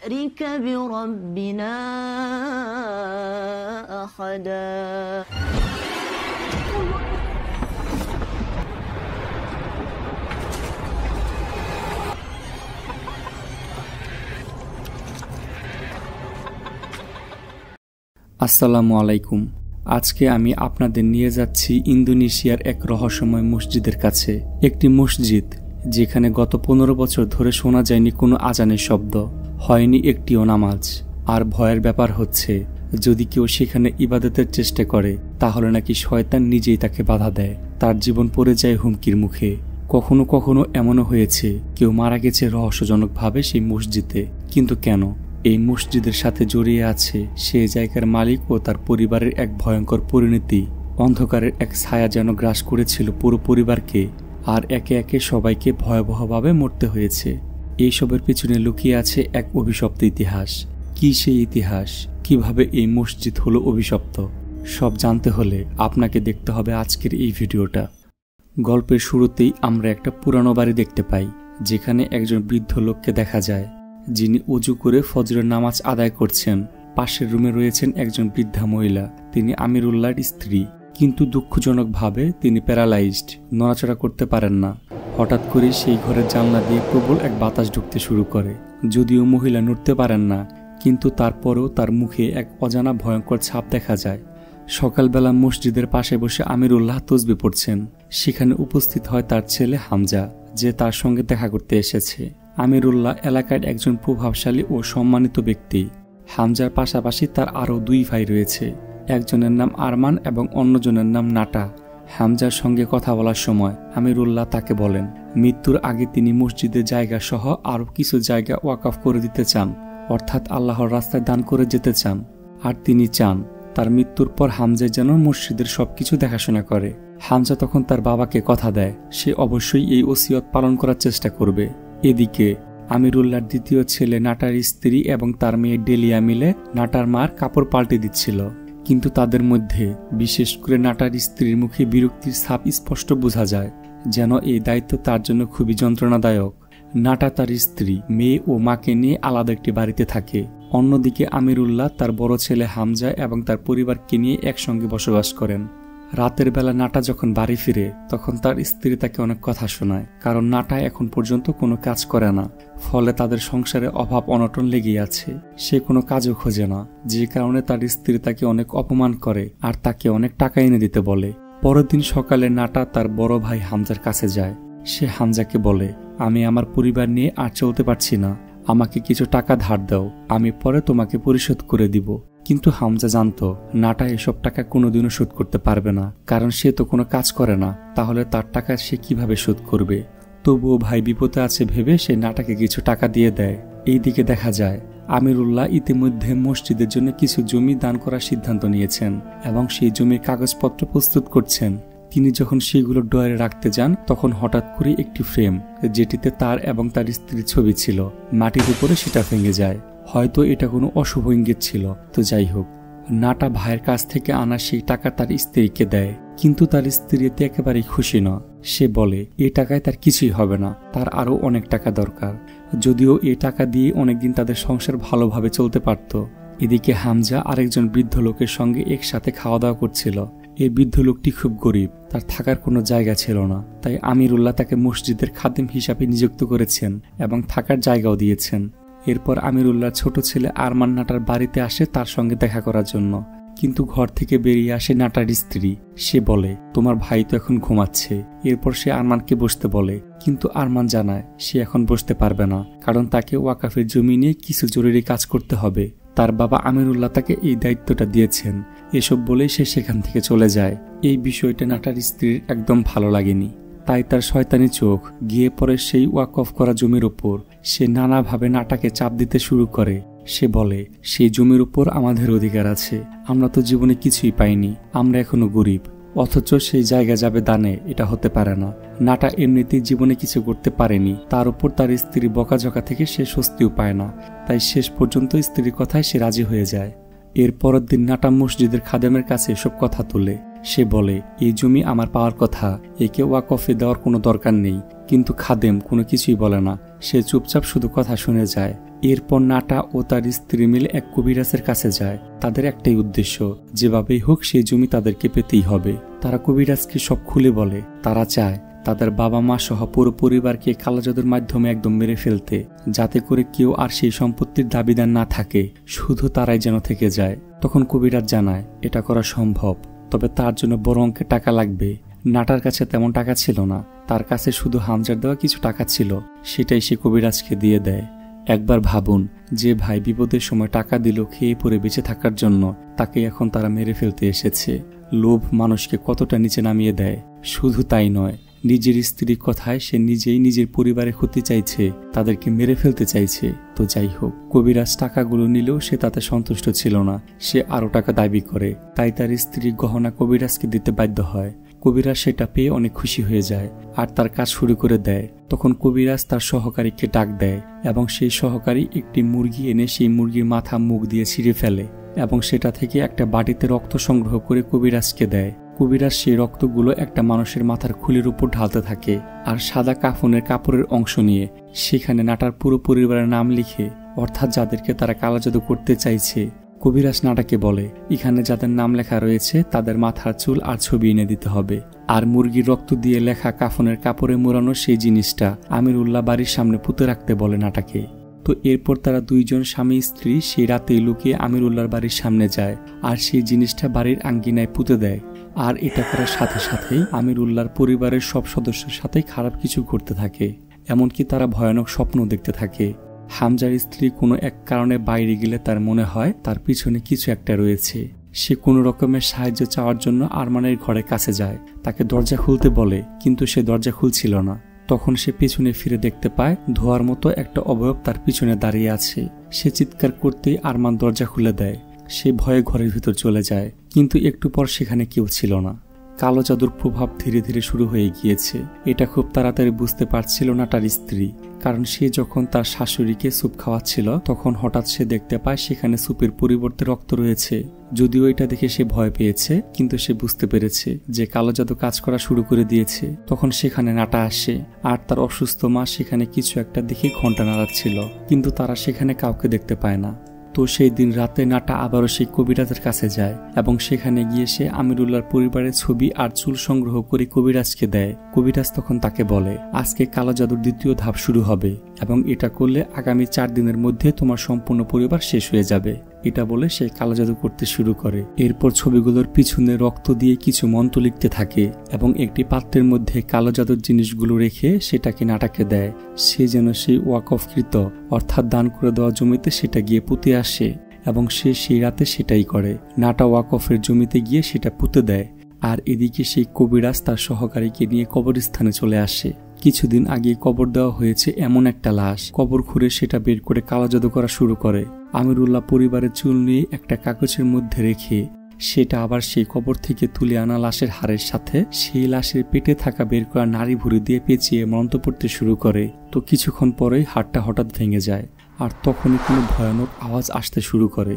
نشرك بربنا أحدا আসসালামু আলাইকুম। আজকে আমি আপনাদের নিয়ে যাচ্ছি ইন্দোনেশিয়ার এক রহস্যময় মসজিদের কাছে। একটি মসজিদ যেখানে গত 15 বছর ধরে শোনা যায়নি কোনো আজানের শব্দ, হয়নি একটিও নামাজ। আর ভয়ের ব্যাপার হচ্ছে, যদি কেউ সেখানে ইবাদতের চেষ্টা করে তাহলে নাকি শয়তান নিজেই তাকে বাধা দেয়, তার জীবন পড়ে যায় হুমকির মুখে। কখনো কখনো এমনও হয়েছে কেউ মারা গেছে রহস্যজনকভাবে সেই মসজিদে। কিন্তু কেন? এই মসজিদের সাথে জড়িয়ে আছে সে জায়গার মালিক ও তার পরিবারের এক ভয়ঙ্কর পরিণতি। অন্ধকারের এক ছায়া যেন গ্রাস করেছিল পুরো পরিবারকে, আর একে একে সবাইকে ভয়াবহভাবে মরতে হয়েছে। এইসবের পিছনে লুকিয়ে আছে এক অভিশপ্ত ইতিহাস। কি সেই ইতিহাস? কিভাবে এই মসজিদ হলো অভিশপ্ত? সব জানতে হলে আপনাকে দেখতে হবে আজকের এই ভিডিওটা। গল্পের শুরুতেই আমরা একটা পুরানো বাড়ি দেখতে পাই, যেখানে একজন বৃদ্ধ লোককে দেখা যায়, যিনি অজু করে ফজরের নামাজ আদায় করছেন। পাশের রুমে রয়েছেন একজন বৃদ্ধা মহিলা, তিনি আমিরুল্লাহর স্ত্রী। কিন্তু দুঃখজনকভাবে তিনি প্যারালাইজড, নড়াচড়া করতে পারেন না। হঠাৎ করে সেই ঘরের জানলা দিয়ে প্রবল এক বাতাস ঢুকতে শুরু করে। যদিও মহিলা নড়তে পারেন না, কিন্তু তারপরেও তার মুখে এক অজানা ভয়ঙ্কর ছাপ দেখা যায়। সকালবেলা মসজিদের পাশে বসে আমিরুল্লাহ তসবিহ পড়ছেন। সেখানে উপস্থিত হয় তার ছেলে হামজা, যে তার সঙ্গে দেখা করতে এসেছে। আমিরুল্লাহ এলাকার একজন প্রভাবশালী ও সম্মানিত ব্যক্তি। হামজার পাশাপাশি তার আরও 2 ভাই রয়েছে, একজনের নাম আরমান এবং অন্যজনের নাম নাটা। হামজার সঙ্গে কথা বলার সময় আমিরুল্লাহ তাকে বলেন, মৃত্যুর আগে তিনি মসজিদের জায়গা সহ আরও কিছু জায়গা ওয়াকফ করে দিতে চান, অর্থাৎ আল্লাহর রাস্তায় দান করে যেতে চান। আর তিনি চান তার মৃত্যুর পর হামজা যেন মসজিদের সবকিছু দেখাশোনা করে। হামজা তখন তার বাবাকে কথা দেয় সে অবশ্যই এই ওসিয়ত পালন করার চেষ্টা করবে। এদিকে আমিরুল্লাহর দ্বিতীয় ছেলে নাটার স্ত্রী এবং তার মেয়ে ডেলিয়া মিলে নাটার মার কাপড় পাল্টে দিচ্ছিল। কিন্তু তাদের মধ্যে, বিশেষ করে নাটার স্ত্রীর মুখে বিরক্তির ছাপ স্পষ্ট বোঝা যায়, যেন এই দায়িত্ব তার জন্য খুবই যন্ত্রণাদায়ক। নাটা তার স্ত্রী, মেয়ে ও মাকে নিয়ে আলাদা একটি বাড়িতে থাকে। অন্যদিকে আমিরুল্লাহ তার বড় ছেলে হামজা এবং তার পরিবারকে নিয়ে একসঙ্গে বসবাস করেন। রাতের বেলা নাটা যখন বাড়ি ফিরে তখন তার স্ত্রী তাকে অনেক কথা শোনায়, কারণ নাটা এখন পর্যন্ত কোনো কাজ করে না। ফলে তাদের সংসারে অভাব অনটন লেগেই আছে। সে কোনো কাজও খোঁজে না, যে কারণে তার স্ত্রী তাকে অনেক অপমান করে আর তাকে অনেক টাকা এনে দিতে বলে। পরের দিন সকালে নাটা তার বড় ভাই হামজার কাছে যায়। সে হামজাকে বলে, আমি আমার পরিবার নিয়ে আর চলতে পারছি না, আমাকে কিছু টাকা ধার দাও, আমি পরে তোমাকে পরিশোধ করে দিব। কিন্তু হামজা জানতো নাটা এসব টাকা কোনোদিনও শোধ করতে পারবে না, কারণ সে তো কোনো কাজ করে না, তাহলে তার টাকা সে কিভাবে শোধ করবে। তবুও ভাই বিপদে আছে ভেবে সে নাটাকে কিছু টাকা দিয়ে দেয়। এইদিকে দেখা যায় আমিরুল্লাহ ইতিমধ্যে মসজিদের জন্য কিছু জমি দান করার সিদ্ধান্ত নিয়েছেন এবং সেই জমির কাগজপত্র প্রস্তুত করছেন। তিনি যখন সেগুলো ড্রয়ারে রাখতে যান তখন হঠাৎ করে একটি ফ্রেম, যেটিতে তার এবং তার স্ত্রীর ছবি ছিল, মাটির উপরে সেটা ভেঙে যায়। হয়তো এটা কোনো অশুভ ইঙ্গিত ছিল। তো যাই হোক, নাটা ভাইয়ের কাছ থেকে আনা সেই টাকা তার স্ত্রীকে দেয়। কিন্তু তার স্ত্রী এতে একেবারেই খুশি না। সে বলে এই টাকায় তার কিছুই হবে না, তার আরও অনেক টাকা দরকার। যদিও এই টাকা দিয়ে অনেকদিন তাদের সংসার ভালোভাবে চলতে পারত। এদিকে হামজা আরেকজন বৃদ্ধ লোকের সঙ্গে একসাথে খাওয়া দাওয়া করছিল। এই বৃদ্ধ লোকটি খুব গরিব, তার থাকার কোনো জায়গা ছিল না। তাই আমিরুল্লাহ তাকে মসজিদের খাদেম হিসাবে নিযুক্ত করেছেন এবং থাকার জায়গাও দিয়েছেন। এরপর আমিরুল্লাহর ছোট ছেলে আরমান নাটার বাড়িতে আসে তার সঙ্গে দেখা করার জন্য। কিন্তু ঘর থেকে বেরিয়ে আসে নাটার স্ত্রী। সে বলে, তোমার ভাই তো এখন ঘুমাচ্ছে। এরপর সে আরমানকে বসতে বলে, কিন্তু আরমান জানায় সে এখন বসতে পারবে না, কারণ তাকে ওয়াকফের জমি নিয়ে কিছু জরুরি কাজ করতে হবে। তার বাবা আমিরুল্লাহ তাকে এই দায়িত্বটা দিয়েছেন। এসব বলেই সে সেখান থেকে চলে যায়। এই বিষয়টা নাটার স্ত্রীর একদম ভালো লাগেনি। তাই তার শয়তানি চোখ গিয়ে পড়ে সেই ওয়াকফ করা জমির ওপর। সে নানাভাবে নাটাকে চাপ দিতে শুরু করে। সে বলে, সেই জমির উপর আমাদের অধিকার আছে, আমরা তো জীবনে কিছুই পাইনি, আমরা এখনো গরিব, অথচ সেই জায়গা যাবে দানে, এটা হতে পারে না। নাটা এমনিতেই জীবনে কিছু করতে পারেনি, তার উপর তার স্ত্রী বকাঝকা থেকে সে স্বস্তিও পায় না। তাই শেষ পর্যন্ত স্ত্রীর কথায় সে রাজি হয়ে যায়। এর পরের দিন নাটা মসজিদের খাদেমের কাছে এসব কথা তোলে। সে বলে, এই জমি আমার পাওয়ার কথা, একে ওয়াকফে দেওয়ার কোনো দরকার নেই। কিন্তু খাদেম কোনো কিছুই বলে না। সে চুপচাপ শুধু কথা শুনে যায়। এরপর নাটা ও তার স্ত্রী মিলে এক কবিরাজের কাছে যায়। তাদের একটাই উদ্দেশ্য, যেভাবেই হোক সেই জমি তাদেরকে পেতেই হবে। তারা কবিরাজকে সব খুলে বলে। তারা চায় তাদের বাবা মা সহ পুরো পরিবারকে কালো জাদুর মাধ্যমে একদম মেরে ফেলতে, যাতে করে কেউ আর সেই সম্পত্তির দাবিদার না থাকে, শুধু তারাই যেন থেকে যায়। তখন কবিরাজ জানায় এটা করা সম্ভব, তবে তার জন্য বড় অঙ্কের টাকা লাগবে। নাটার কাছে তেমন টাকা ছিল না, তার কাছে শুধু হামজার দেওয়া কিছু টাকা ছিল, সেটাই সে কবিরাজকে দিয়ে দেয়। একবার ভাবুন, যে ভাই বিপদের সময় টাকা দিল খেয়ে পরে বেঁচে থাকার জন্য, তাকে এখন তারা মেরে ফেলতে এসেছে। লোভ মানুষকে কতটা নিচে নামিয়ে দেয়। শুধু তাই নয়, নিজের স্ত্রীর কথায় সে নিজেই নিজের পরিবারে ক্ষতি চাইছে, তাদেরকে মেরে ফেলতে চাইছে। তো যাই হোক, কবিরাজ টাকাগুলো নিলেও সে তাতে সন্তুষ্ট ছিল না। সে আরো টাকা দাবি করে, তাই তার স্ত্রীর গহনা কবিরাজকে দিতে বাধ্য হয়। কবিরাজ সেটা পেয়ে অনেক খুশি হয়ে যায় আর তার কাজ শুরু করে দেয়। তখন কবিরাজ তার সহকারীকে ডাক দেয় এবং সেই সহকারী একটি মুরগি এনে সেই মুরগির মাথা মুখ দিয়ে ছিঁড়ে ফেলে এবং সেটা থেকে একটা বাটিতে রক্ত সংগ্রহ করে কবিরাজকে দেয়। কবিরাজ সেই রক্তগুলো একটা মানুষের মাথার খুলির উপর ঢালতে থাকে আর সাদা কাফনের কাপড়ের অংশ নিয়ে সেখানে নাটার পুরো পরিবারের নাম লিখে, অর্থাৎ যাদেরকে তারা কালো জাদু করতে চাইছে। কবিরাজ নাটাকে বলে, এখানে যাদের নাম লেখা রয়েছে তাদের মাথার চুল আর ছবি এনে দিতে হবে। আর মুরগির রক্ত দিয়ে লেখা কাফনের কাপড়ে মোড়ানো সেই জিনিসটা আমিরুল্লাহ বাড়ির সামনে পুঁতে রাখতে বলে নাটাকে। তো এরপর তারা দুইজন স্বামী স্ত্রী সেই রাতেই লুকিয়ে আমিরুল্লাহর বাড়ির সামনে যায় আর সেই জিনিসটা বাড়ির আঙ্গিনায় পুঁতে দেয়। আর এটা করার সাথে সাথেই আমিরুল্লাহর পরিবারের সব সদস্যের সাথে খারাপ কিছু ঘটতে থাকে, এমনকি তারা ভয়ানক স্বপ্ন দেখতে থাকে। হামজার স্ত্রী কোনো এক কারণে বাইরে গেলে তার মনে হয় তার পিছনে কিছু একটা রয়েছে। সে কোনো রকমের সাহায্য চাওয়ার জন্য আরমানের ঘরের কাছে যায়, তাকে দরজা খুলতে বলে, কিন্তু সে দরজা খুলছিল না। তখন সে পিছনে ফিরে দেখতে পায় ধোয়ার মতো একটা অবয়ব তার পিছনে দাঁড়িয়ে আছে। সে চিৎকার করতেই আরমান দরজা খুলে দেয়। সে ভয়ে ঘরের ভিতর চলে যায়, কিন্তু একটু পর সেখানে কেউ ছিল না। কালো জাদুর প্রভাব ধীরে ধীরে শুরু হয়ে গিয়েছে। এটা খুব তাড়াতাড়ি বুঝতে পারছিল না তার স্ত্রী, কারণ সে যখন তার শাশুড়িকে স্যুপ খাওয়াচ্ছিল তখন হঠাৎ সে দেখতে পায় সেখানে স্যুপের পরিবর্তে রক্ত রয়েছে। যদিও এটা দেখে সে ভয় পেয়েছে, কিন্তু সে বুঝতে পেরেছে যে কালো জাদু কাজ করা শুরু করে দিয়েছে। তখন সেখানে নাটা আসে আর তার অসুস্থ মা সেখানে কিছু একটা দেখে ঘন্টা নাড়াচ্ছিল, কিন্তু তারা সেখানে কাউকে দেখতে পায় না। তো সেই দিন রাতে নাটা আবারও সেই কবিরাজের কাছে যায় এবং সেখানে গিয়ে সে আমিরুল্লাহর পরিবারের ছবি আর চুল সংগ্রহ করে কবিরাজকে দেয়। কবিরাজ তখন তাকে বলে, আজকে কালো জাদুর দ্বিতীয় ধাপ শুরু হবে এবং এটা করলে আগামী 4 দিনের মধ্যে তোমার সম্পূর্ণ পরিবার শেষ হয়ে যাবে। এটা বলে সে কালো জাদু করতে শুরু করে। এরপর ছবিগুলোর পিছনে রক্ত দিয়ে কিছু মন্ত্র লিখতে থাকে এবং একটি পাত্রের মধ্যে কালো জাদুর জিনিসগুলো রেখে সেটাকে নাটাকে দেয়। সে যেন সেই ওয়াকফকৃত অর্থাৎ দান করে দেওয়া জমিতে সেটা গিয়ে পুঁতে আসে এবং সে সেই রাতে সেটাই করে। নাটা ওয়াকফের জমিতে গিয়ে সেটা পুঁতে দেয় আর এদিকে সেই কবিরাজ তার সহকারীকে নিয়ে কবরস্থানে চলে আসে। কিছুদিন আগে কবর দেওয়া হয়েছে এমন একটা লাশ। কবর খুঁড়ে সেটা বের করে কালো জাদু করা শুরু করে। আমিরুল্লাহ পরিবারের চুল নিয়ে একটা কাগজের মধ্যে রেখে সেটা আবার সেই কবর থেকে তুলে আনা লাশের হাড়ের সাথে সেই লাশের পেটে থাকা বের করা নাড়ি ভুঁড়ি দিয়ে পেঁচিয়ে মন্ত্র পড়তে শুরু করে। তো কিছুক্ষণ পরেই হাড়টা হঠাৎ ভেঙে যায় আর তখনই কোনো ভয়ানক আওয়াজ আসতে শুরু করে।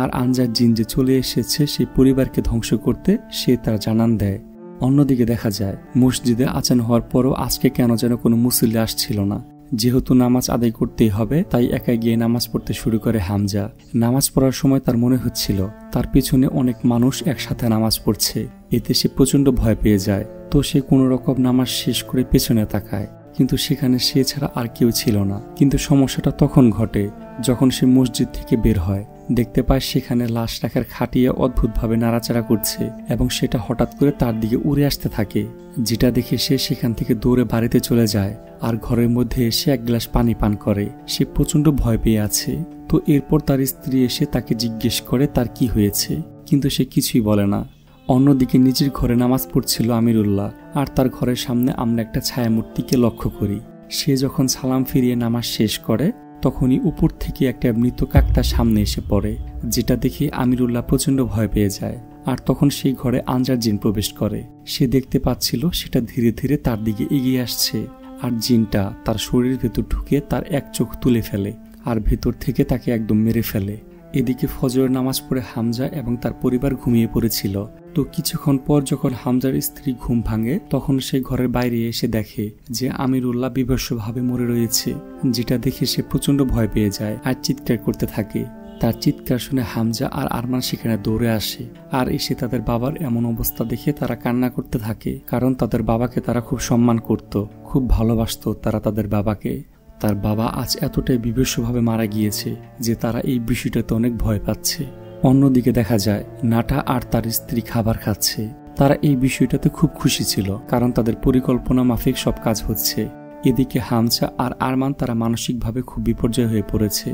আর আনজার জিন যে চলে এসেছে সেই পরিবারকে ধ্বংস করতে সে তার জানান দেয়। অন্যদিকে দেখা যায় মসজিদে আজান হওয়ার পরও আজকে কেন যেন কোনো মুসল্লি আসছিল না। যেহেতু নামাজ আদায় করতেই হবে তাই একা গিয়ে নামাজ পড়তে শুরু করে হামজা। নামাজ পড়ার সময় তার মনে হচ্ছিল তার পিছনে অনেক মানুষ একসাথে নামাজ পড়ছে। এতে সে প্রচন্ড ভয় পেয়ে যায়। তো সে কোনো রকম নামাজ শেষ করে পেছনে তাকায়, কিন্তু সেখানে সে ছাড়া আর কেউ ছিল না। কিন্তু সমস্যাটা তখন ঘটে যখন সে মসজিদ থেকে বের হয়। দেখতে পায় সেখানে লাশ রাখার খাটিয়া অদ্ভুতভাবে নাড়াচাড়া করছে এবং সেটা হঠাৎ করে তার দিকে উড়ে আসতে থাকে, যেটা দেখে সে সেখান থেকে দৌড়ে বাড়িতে চলে যায় আর ঘরের মধ্যে এসে এক গ্লাস পানি পান করে। সে প্রচন্ড ভয় পেয়ে আছে। তো এরপর তার স্ত্রী এসে তাকে জিজ্ঞেস করে তার কি হয়েছে, কিন্তু সে কিছুই বলে না। অন্যদিকে নিজের ঘরে নামাজ পড়ছিল আমিরুল্লাহ আর তার ঘরের সামনে আমরা একটা ছায়ামূর্তিকে লক্ষ্য করি। সে যখন সালাম ফিরিয়ে নামাজ শেষ করে তখনই উপর থেকে একটা মৃত কাক তার সামনে এসে পড়ে, যেটা দেখে আমিরুল্লাহ প্রচন্ড ভয় পেয়ে যায়। আর তখন সেই ঘরে আনজার জিন প্রবেশ করে। সে দেখতে পাচ্ছিল সেটা ধীরে ধীরে তার দিকে এগিয়ে আসছে আর জিনটা তার শরীরের ভেতর ঢুকে তার এক চোখ তুলে ফেলে আর ভেতর থেকে তাকে একদম মেরে ফেলে। এদিকে ফজরের নামাজ পড়ে হামজা এবং তার পরিবার ঘুমিয়ে পড়েছিল তো কিছুক্ষণ পর যখন হামজার স্ত্রী ঘুম ভাঙে তখন সে ঘরের বাইরে এসে দেখে যে আমিরুল্লাহ বিভৎসভাবে মরে রয়েছে, যেটা দেখে সে প্রচন্ড ভয় পেয়ে যায় আর চিৎকার করতে থাকে। তার চিৎকার শুনে হামজা আর আরমান সেখানে দৌড়ে আসে, আর এসে তাদের বাবার এমন অবস্থা দেখে তারা কান্না করতে থাকে, কারণ তাদের বাবাকে তারা খুব সম্মান করত, খুব ভালোবাসত তারা তাদের বাবাকে। তার বাবা আজ এতটাই বিভৎসভাবে মারা গিয়েছে যে তারা এই বিষয়টাতে অনেক ভয় পাচ্ছে। অন্যদিকে দেখা যায় নাটা আর তার স্ত্রী খাবার খাচ্ছে। তারা এই বিষয়টাতে খুব খুশি ছিল, কারণ তাদের পরিকল্পনা মাফিক সব কাজ হচ্ছে। এদিকে হামজা আর আরমান তারা মানসিকভাবে খুব বিপর্যয় হয়ে পড়েছে।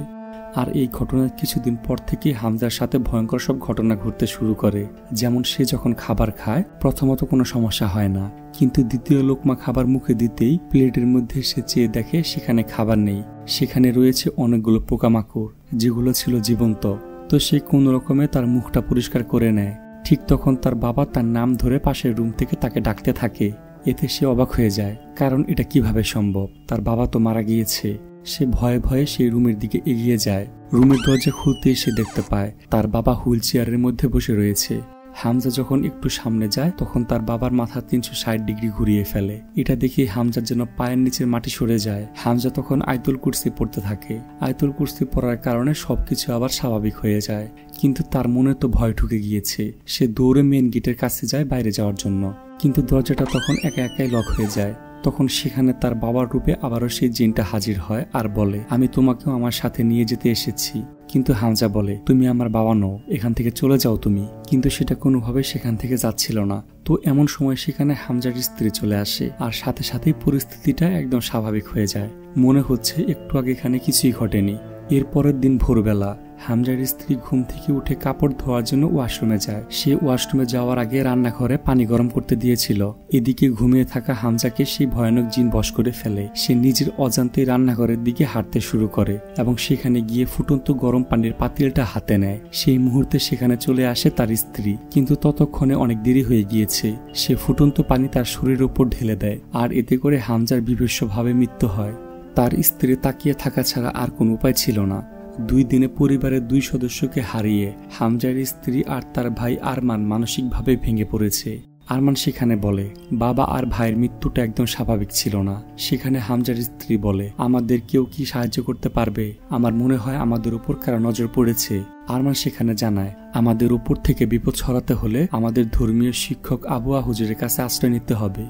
আর এই ঘটনার কিছুদিন পর থেকে হামজার সাথে ভয়ঙ্কর সব ঘটনা ঘটতে শুরু করে। যেমন সে যখন খাবার খায় প্রথমত কোনো সমস্যা হয় না, কিন্তু দ্বিতীয় লোকমা খাবার মুখে দিতেই প্লেটের মধ্যে সে চেয়ে দেখে সেখানে খাবার নেই, সেখানে রয়েছে অনেকগুলো পোকামাকড় যেগুলো ছিল জীবন্ত। তো সে কোনো রকমে তার মুখটা পরিষ্কার করে নেয়। ঠিক তখন তার বাবা তার নাম ধরে পাশের রুম থেকে তাকে ডাকতে থাকে। এতে সে অবাক হয়ে যায়, কারণ এটা কিভাবে সম্ভব, তার বাবা তো মারা গিয়েছে। সে ভয়ে ভয়ে সেই রুমের দিকে এগিয়ে যায়। রুমের দরজা খুলতে সে দেখতে পায় তার বাবা হুইল চেয়ারের মধ্যে বসে রয়েছে। হামজা যখন একটু সামনে যায় তখন তার বাবার মাথা 360 ডিগ্রি ঘুরিয়ে ফেলে। এটা দেখে হামজার যেন পায়ের নিচের মাটি সরে যায়। হামজা তখন আয়াতুল কুরসি পড়তে থাকে। আয়াতুল কুরসি পড়ার কারণে সবকিছু আবার স্বাভাবিক হয়ে যায়, কিন্তু তার মনে তো ভয় ঢুকে গিয়েছে। সে দৌড়ে মেন গেটের কাছে যায় বাইরে যাওয়ার জন্য, কিন্তু দরজাটা তখন একা একাই লক হয়ে যায়। তখন সেখানে তার বাবার রূপে আবারও সেই জিনটা হাজির হয় আর বলে, আমি তোমাকেও আমার সাথে নিয়ে যেতে এসেছি। কিন্তু হামজা বলে, তুমি আমার বাবা নও, এখান থেকে চলে যাও তুমি। কিন্তু সেটা কোনোভাবে সেখান থেকে যাচ্ছিল না। তো এমন সময় সেখানে হামজার স্ত্রী চলে আসে, আর সাথে সাথেই পরিস্থিতিটা একদম স্বাভাবিক হয়ে যায়। মনে হচ্ছে একটু আগে এখানে কিছুই ঘটেনি। এর পরের দিন ভোরবেলা হামজার স্ত্রী ঘুম থেকে উঠে কাপড় ধোয়ার জন্য ওয়াশরুমে যায়। সে ওয়াশরুমে যাওয়ার আগে রান্নাঘরে পানি গরম করতে দিয়েছিল। এদিকে ঘুমিয়ে থাকা হামজাকে সেই ভয়ানক জিন বশ করে ফেলে। সে নিজের অজান্তে রান্নাঘরের দিকে হাঁটতে শুরু করে এবং সেখানে গিয়ে ফুটন্ত গরম পানির পাতিলটা হাতে নেয়। সেই মুহূর্তে সেখানে চলে আসে তার স্ত্রী, কিন্তু ততক্ষণে অনেক দেরি হয়ে গিয়েছে। সে ফুটন্ত পানি তার শরীরের উপর ঢেলে দেয়, আর এতে করে হামজার বিভৎসভাবে মৃত্যু হয়। তার স্ত্রী তাকিয়ে থাকা ছাড়া আর কোনো উপায় ছিল না। 2 দিনে পরিবারের 2 সদস্যকে হারিয়ে হামজার স্ত্রী আর তার ভাই আরমান মানসিকভাবে ভেঙে পড়েছে। আরমান সেখানে বলে, বাবা আর ভাইয়ের মৃত্যুটা একদম স্বাভাবিক ছিল না। সেখানে হামজার স্ত্রী বলে, আমাদের কেউ কি সাহায্য করতে পারবে? আমার মনে হয় আমাদের উপর কারো নজর পড়েছে। আরমান সেখানে জানায়, আমাদের উপর থেকে বিপদ ছড়াতে হলে আমাদের ধর্মীয় শিক্ষক আবুয়া হুজুরের কাছে আশ্রয় নিতে হবে।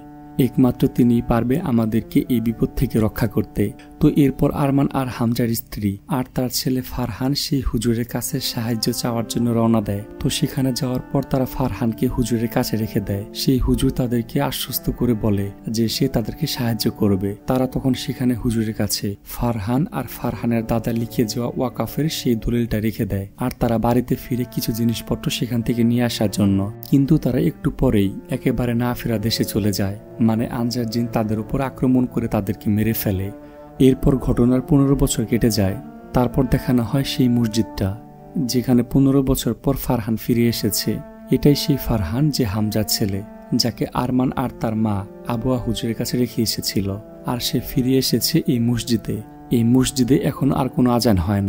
একমাত্র তিনিই পারবে আমাদেরকে এই বিপদ থেকে রক্ষা করতে। তো এরপর আরমান আর হামজার স্ত্রী আর তার ছেলে ফারহান সেই হুজুরের কাছে সাহায্য চাওয়ার জন্য রওনা দেয়। তো সেখানে যাওয়ার পর তারা ফারহানকে হুজুরের কাছে রেখে দেয়। সেই হুজুর তাদেরকে আশ্বস্ত করে বলে যে সে তাদেরকে সাহায্য করবে। তারা তখন সেখানে হুজুরের কাছে ফারহান আর ফারহানের দাদা লিখে যাওয়া ওয়াকাফের সেই দলিলটা রেখে দেয়, আর তারা বাড়িতে ফিরে কিছু জিনিসপত্র সেখান থেকে নিয়ে আসার জন্য। কিন্তু তারা একটু পরেই একেবারে না ফেরা দেশে চলে যায়, মানে আনজার জিন তাদের উপর আক্রমণ করে তাদেরকে মেরে ফেলে। এরপর ঘটনার 15 বছর কেটে যায়। তারপর দেখানো হয় সেই মসজিদটা, যেখানে 15 বছর পর ফারহান ফিরে এসেছে। এটাই সেই ফারহান যে হামজার ছেলে, যাকে আরমান আর তার মা আবুয়া হুজুরের কাছে রেখে এসেছিল। আর সে ফিরে এসেছে এই মসজিদে। এই মসজিদে এখন আর কোনো আজান হয়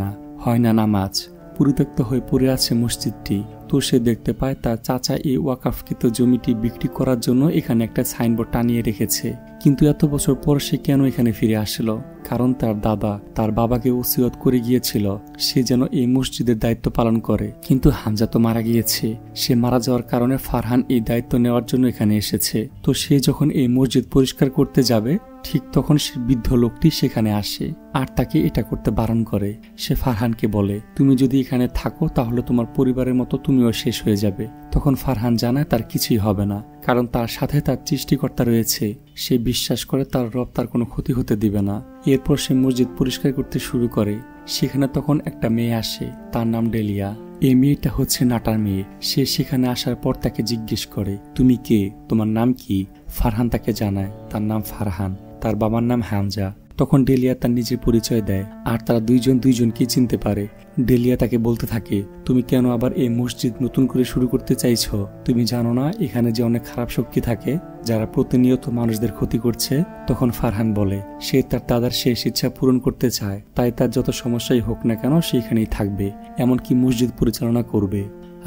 না নামাজ। পরিত্যক্ত হয়ে পড়ে আছে মসজিদটি। তো সে দেখতে পায় তার চাচা এই ওয়াকাফকৃত জমিটি বিক্রি করার জন্য এখানে একটা সাইনবোর্ড টানিয়ে রেখেছে। কিন্তু এত বছর পর সে কেন এখানে ফিরে আসলো? কারণ তার দাদা তার বাবাকে ওসিয়ত করে গিয়েছিল সে যেন এই মসজিদের দায়িত্ব পালন করে। কিন্তু হামজা তো মারা গিয়েছে। সে মারা যাওয়ার কারণে ফারহান এই দায়িত্ব নেওয়ার জন্য এখানে এসেছে। তো সে যখন এই মসজিদ পরিষ্কার করতে যাবে ঠিক তখন সে বৃদ্ধ লোকটি সেখানে আসে আর তাকে এটা করতে বারণ করে। সে ফারহানকে বলে, তুমি যদি এখানে থাকো তাহলে তোমার পরিবারের মতো তুমিও শেষ হয়ে যাবে। তখন ফারহান জানায় তার কিছুই হবে না, কারণ তার সাথে তার সৃষ্টিকর্তা রয়েছে। সে বিশ্বাস করে তার রব তার কোনো ক্ষতি হতে দিবে না। এরপর সে মসজিদ পরিষ্কার করতে শুরু করে। সেখানে তখন একটা মেয়ে আসে, তার নাম ডেলিয়া। এই মেয়েটা হচ্ছে নাটার মেয়ে। সে সেখানে আসার পর তাকে জিজ্ঞেস করে, তুমি কে, তোমার নাম কি? ফারহান তাকে জানায় তার নাম ফারহান, তার বাবার নাম হামজা। তখন ডেলিয়া তার নিজের পরিচয় দেয় আর তারা দুইজনকে চিনতে পারে। ডেলিয়া তাকে বলতে থাকে, তুমি কেন আবার এই মসজিদ নতুন করে শুরু করতে চাইছো? তুমি জানো না এখানে যে অনেক খারাপ শক্তি থাকে যারা প্রতিনিয়ত মানুষদের ক্ষতি করছে? তখন ফারহান বলে, সে তার দাদার শেষ ইচ্ছা পূরণ করতে চায়, তাই তার যত সমস্যাই হোক না কেন সেখানেই থাকবে, এমনকি মসজিদ পরিচালনা করবে।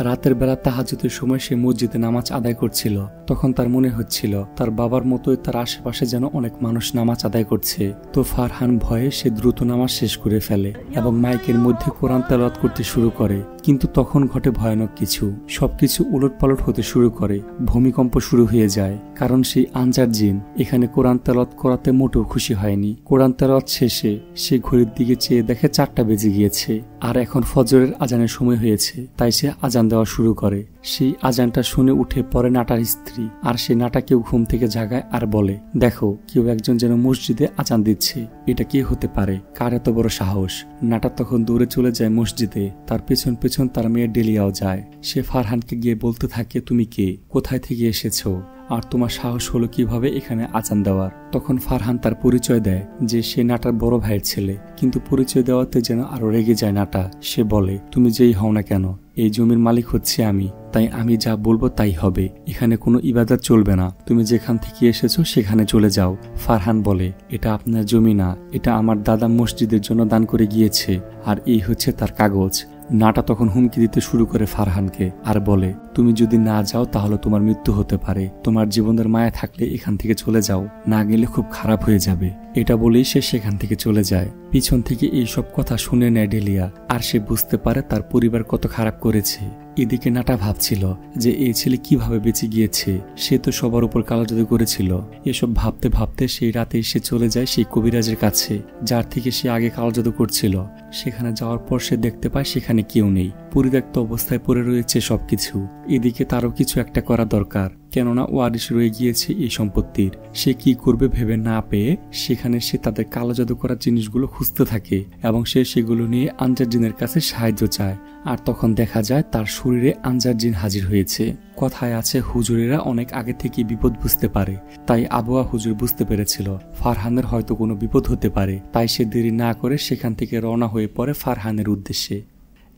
রাতের বেলা তাহাজ্জুদের সময় সে মসজিদে নামাজ আদায় করছিল। তখন তার মনে হচ্ছিল তার বাবার মতোই তার আশেপাশে যেন অনেক মানুষ নামাজ আদায় করছে। তো ফারহান ভয়ে সে দ্রুত নামাজ শেষ করে ফেলে এবং মাইকের মধ্যে কোরআন তেলাওয়াত করতে শুরু করে। কিন্তু তখন ঘটে ভয়ানক কিছু। সবকিছু উলটপালট হতে শুরু করে। ভূমিকম্প শুরু হয়ে যায়, কারণ সেই আনজার জিন এখানে কোরআন তেলাওয়াত করাতে মোটেও খুশি হয়নি। কোরআন তেলাওয়াত শেষে সে ঘড়ির দিকে চেয়ে দেখে 4টা বেজে গিয়েছে আর এখন ফজরের আজানের সময় হয়েছে। তাই সে আজান দেওয়া শুরু করে। সেই আজানটা শুনে উঠে পড়ে নাটার স্ত্রী, আর সে নাটাকেও ঘুম থেকে জাগায় আর বলে, দেখো কেউ একজন যেন মসজিদে আজান দিচ্ছে। এটা কি হতে পারে? কার এত বড় সাহস? নাটা তখন দৌড়ে চলে যায় মসজিদে। তার পেছন পেছন তার মেয়ে ডেলিয়াও যায়। সে ফারহানকে গিয়ে বলতে থাকে, তুমি কে? কোথায় থেকে এসেছো? আর তোমার সাহস হলো কিভাবে এখানে আজান দেওয়ার? তখন ফারহান তার পরিচয় দেয় যে সে নাটার বড় ভাইয়ের ছেলে। কিন্তু পরিচয় দেওয়াতে যেন আরো রেগে যায় নাটা। সে বলে, তুমি যেই হও না কেন, এই জমির মালিক হচ্ছে আমি, তাই আমি যা বলবো তাই হবে। এখানে কোনো ইবাদত চলবে না। তুমি যেখান থেকে এসেছো সেখানে চলে যাও। ফারহান বলে, এটা আপনার জমি না, এটা আমার দাদা মসজিদের জন্য দান করে গিয়েছে, আর এই হচ্ছে তার কাগজ। নাটা তখন হুমকি দিতে শুরু করে ফারহানকে আর বলে, তুমি যদি না যাও তাহলে তোমার মৃত্যু হতে পারে। তোমার জীবনের মায়া থাকলে এখান থেকে চলে যাও, না গেলে খুব খারাপ হয়ে যাবে। এটা বলেই সে সেখান থেকে চলে যায়। পিছন থেকে এই সব কথা শুনে নেয় ডেলিয়া, আর সে বুঝতে পারে তার পরিবার কত খারাপ করেছে। এদিকে নাটা ভাবছিল যে এই ছেলে কিভাবে বেঁচে গিয়েছে। সে তো সবার উপর কালো জাদু করেছিল। এসব ভাবতে ভাবতে সেই রাতে সে চলে যায় সেই কবিরাজের কাছে, যার থেকে সে আগে কালো জাদু করছিল। সেখানে যাওয়ার পর সে দেখতে পায় সেখানে কেউ নেই। পরিত্যক্ত অবস্থায় পড়ে রয়েছে সবকিছু। এদিকে তারও কিছু একটা করা দরকার, কেননা ওয়ারিশ রয়ে গিয়েছে এই সম্পত্তির। সে কি করবে ভেবে না পেয়ে সেখানে সে তাদের কালো জাদু করার জিনিসগুলো খুঁজতে থাকে এবং সে সেগুলো নিয়ে আনজার জিনের কাছে সাহায্য চায়। আর তখন দেখা যায় তার শরীরে আনজার জিন হাজির হয়েছে। কথায় আছে, হুজুরেরা অনেক আগে থেকে বিপদ বুঝতে পারে। তাই আবুয়া হুজুর বুঝতে পেরেছিল ফারহানের হয়তো কোনো বিপদ হতে পারে। তাই সে দেরি না করে সেখান থেকে রওনা হয়ে পড়ে ফারহানের উদ্দেশ্যে।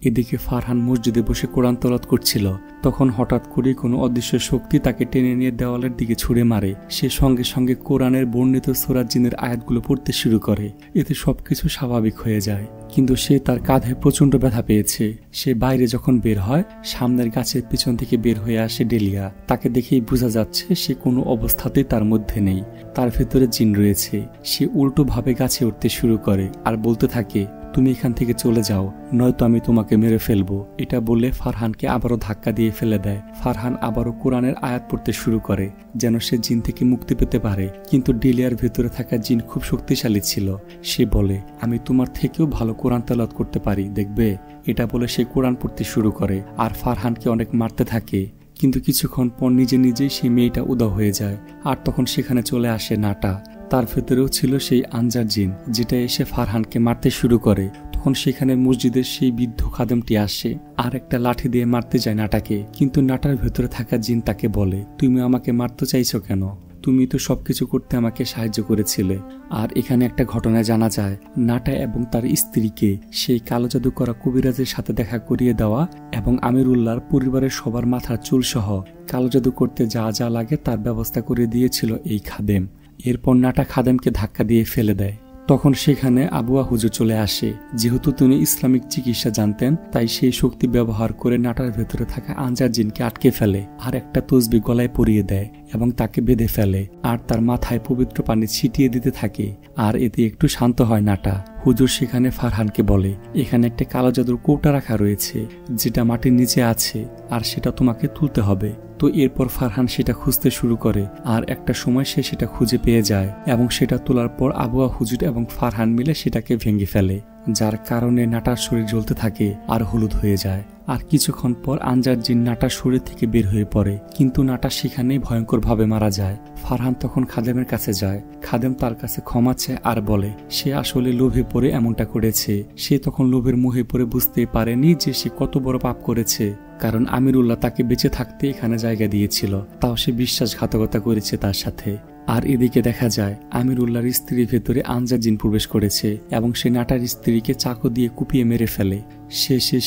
এদিকে ফারহান মসজিদে বসে কোরআন তেলাওয়াত করছিল। তখন হঠাৎ করে কোনো অদৃশ্য শক্তি তাকে টেনে নিয়ে দেওয়ালের দিকে ছুঁড়ে মারে। সে সঙ্গে সঙ্গে কোরআনের বর্ণিত সূরা জিনের আয়াতগুলো পড়তে শুরু করে। এতে সবকিছু স্বাভাবিক হয়ে যায়, কিন্তু সে তার কাঁধে প্রচন্ড ব্যথা পেয়েছে। সে বাইরে যখন বের হয়, সামনের গাছের পিছন থেকে বের হয়ে আসে ডেলিয়া। তাকে দেখেই বোঝা যাচ্ছে সে কোনো অবস্থাতেই তার মধ্যে নেই, তার ভেতরে জিন রয়েছে। সে উল্টো ভাবে গাছে উঠতে শুরু করে আর বলতে থাকে, তুমি এখান থেকে চলে যাও, নয়তো আমি তোমাকে মেরে ফেলবো। এটা বলে ফারহানকে আবারও ধাক্কা দিয়ে ফেলে দেয়। ফারহান আবারও কোরআনের আয়াত পড়তে শুরু করে যেন সে জিন থেকে মুক্তি পেতে পারে। কিন্তু ডেলিয়ার ভেতরে থাকা জিন খুব শক্তিশালী ছিল। সে বলে, আমি তোমার থেকেও ভালো কোরআন তেলাওয়াত করতে পারি, দেখবে। এটা বলে সে কোরআন পড়তে শুরু করে আর ফারহানকে অনেক মারতে থাকে। কিন্তু কিছুক্ষণ পর নিজে নিজেই সেই মেয়েটা উধাও হয়ে যায়। আর তখন সেখানে চলে আসে নাটা। তার ভেতরেও ছিল সেই আনজার জিন, যেটা এসে ফারহানকে মারতে শুরু করে। তখন সেখানে মসজিদের সেই বৃদ্ধ খাদেমটি আসে আর একটা লাঠি দিয়ে মারতে যায় নাটাকে। কিন্তু নাটার ভেতরে থাকা জিন তাকে বলে, তুমি আমাকে মারতে চাইছো কেন? তুমি তো সবকিছু করতে আমাকে সাহায্য করেছিলে। আর এখানে একটা ঘটনা জানা যায়, নাটা এবং তার স্ত্রীকে সেই কালো জাদু করা কবিরাজের সাথে দেখা করিয়ে দেওয়া এবং আমিরুল্লাহর পরিবারের সবার মাথার চুল সহ কালো জাদু করতে যা যা লাগে তার ব্যবস্থা করে দিয়েছিল এই খাদেম। এরপর নাটা খাদেমকে ধাক্কা দিয়ে ফেলে দেয়। তখন সেখানে আবুয়া হুজুর চলে আসে। যেহেতু তিনি ইসলামিক চিকিৎসা জানতেন, তাই সেই শক্তি ব্যবহার করে নাটার ভেতরে থাকা আনজার জিনকে আটকে ফেলে আর একটা তসবি গলায় পরিয়ে দেয় এবং তাকে বেঁধে ফেলে আর তার মাথায় পবিত্র পানি ছিটিয়ে দিতে থাকে। আর এতে একটু শান্ত হয় নাটা। হুজুর সেখানে ফারহানকে বলে, এখানে একটা কালো জাদুর কৌটা রাখা রয়েছে, যেটা মাটির নিচে আছে, আর সেটা তোমাকে তুলতে হবে। তো এরপর ফারহান সেটা খুঁজতে শুরু করে আর একটা সময় সে সেটা খুঁজে পেয়ে যায় এবং সেটা তোলার পর আবুয়া হুজুর এবং ফারহান মিলে সেটাকে ভেঙে ফেলে, যার কারণে নাটার শরীর জ্বলতে থাকে আর হলুদ হয়ে যায়। আর কিছুক্ষণ পর আনজার জিন নাটার শরীর থেকে বের হয়ে পড়ে, কিন্তু নাটা সেখানেই ভয়ঙ্করভাবে মারা যায়। ফারহান তখন খাদেমের কাছে যায়। খাদেম তার কাছে ক্ষমা চায় আর বলে সে আসলে লোভে পড়ে এমনটা করেছে। সে তখন লোভের মোহে পড়ে বুঝতে পারেনি যে সে কত বড় পাপ করেছে, কারণ আমিরুল্লাহ তাকে বেঁচে থাকতে এখানে জায়গা দিয়েছিল, তাও সে বিশ্বাসঘাতকতা করেছে তার সাথে। আর এদিকে দেখা যায় আমিরুল্লাহর স্ত্রীর ভেতরে আনজার জিন প্রবেশ করেছে এবং সে নাটার স্ত্রীকে চাকু দিয়ে কুপিয়ে মেরে ফেলে।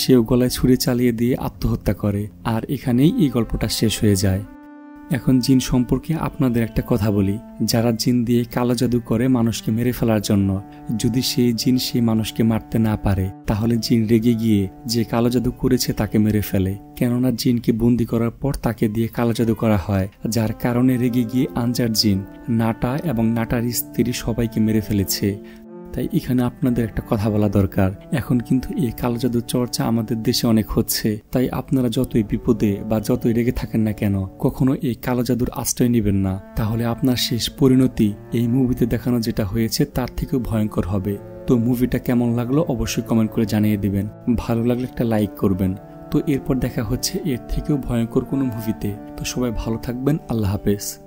সেও গলায় ছুরি চালিয়ে দিয়ে আত্মহত্যা করে। আর এখানেই এই গল্পটা শেষ হয়ে যায়। এখন জিন সম্পর্কে আপনাদের একটা কথা বলি। যারা জিন দিয়ে কালো জাদু করে মানুষকে মেরে ফেলার জন্য, যদি সেই জিন সেই মানুষকে মারতে না পারে, তাহলে জিন রেগে গিয়ে যে কালো জাদু করেছে তাকে মেরে ফেলে। কেননা জিনকে বন্দি করার পর তাকে দিয়ে কালো জাদু করা হয়, যার কারণে রেগে গিয়ে আনজার জিন নাটা এবং নাটার স্ত্রী সবাইকে মেরে ফেলেছে। তাই এখানে আপনাদের একটা কথা বলা দরকার। এখন কিন্তু এই কালো জাদুর চর্চা আমাদের দেশে অনেক হচ্ছে। তাই আপনারা যতই বিপদে বা যতই রেগে থাকেন না কেন, কখনো এই কালো জাদুর আশ্রয় নেবেন না। তাহলে আপনার শেষ পরিণতি এই মুভিতে দেখানো যেটা হয়েছে তার থেকেও ভয়ঙ্কর হবে। তো মুভিটা কেমন লাগলো অবশ্যই কমেন্ট করে জানিয়ে দিবেন। ভালো লাগলে একটা লাইক করবেন। তো এরপর দেখা হচ্ছে এর থেকেও ভয়ঙ্কর কোনো মুভিতে। তো সবাই ভালো থাকবেন। আল্লাহ হাফেজ।